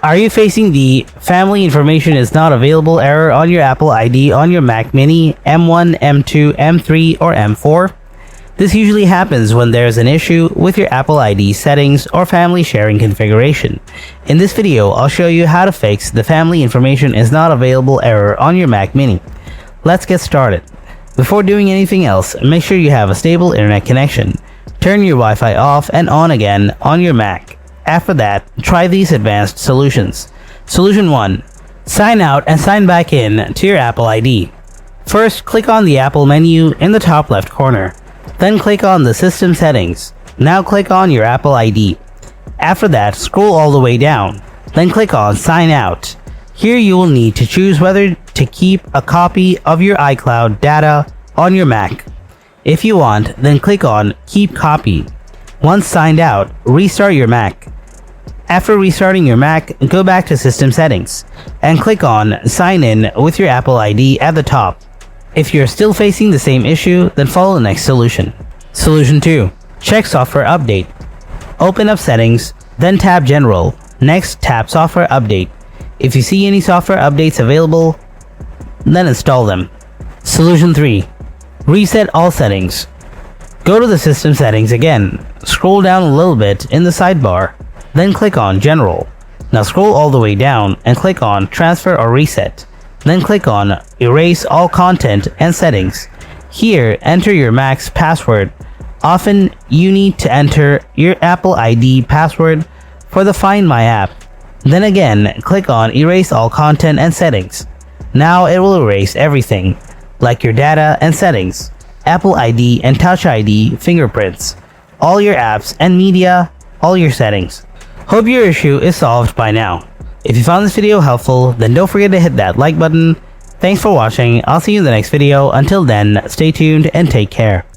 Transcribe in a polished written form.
Are you facing the family information is not available error on your Apple ID on your Mac Mini, M1, M2, M3, or M4? This usually happens when there's an issue with your Apple ID settings or family sharing configuration. In this video, I'll show you how to fix the family information is not available error on your Mac Mini. Let's get started. Before doing anything else, make sure you have a stable internet connection. Turn your Wi-Fi off and on again on your Mac. After that, try these advanced solutions. Solution 1. Sign out and sign back in to your Apple ID. First, click on the Apple menu in the top left corner. Then click on the System Settings. Now click on your Apple ID. After that, scroll all the way down. Then click on Sign Out. Here you will need to choose whether to keep a copy of your iCloud data on your Mac. If you want, then click on Keep Copy. Once signed out, restart your Mac. After restarting your Mac, go back to System Settings and click on Sign In with your Apple ID at the top. If you're still facing the same issue, then follow the next solution. Solution 2. Check Software Update. Open up Settings, then tap General. Next, tap Software Update. If you see any software updates available, then install them. Solution 3. Reset all settings. Go to the System Settings again. Scroll down a little bit in the sidebar. Then click on General. Now scroll all the way down and click on Transfer or Reset. Then click on Erase All Content and Settings. Here, enter your Mac's password. Often, you need to enter your Apple ID password for the Find My app. Then again, click on Erase All Content and Settings. Now it will erase everything, like your data and settings, Apple ID and Touch ID fingerprints, all your apps and media, all your settings. Hope your issue is solved by now. If you found this video helpful, then don't forget to hit that like button. Thanks for watching. I'll see you in the next video. Until then, stay tuned and take care.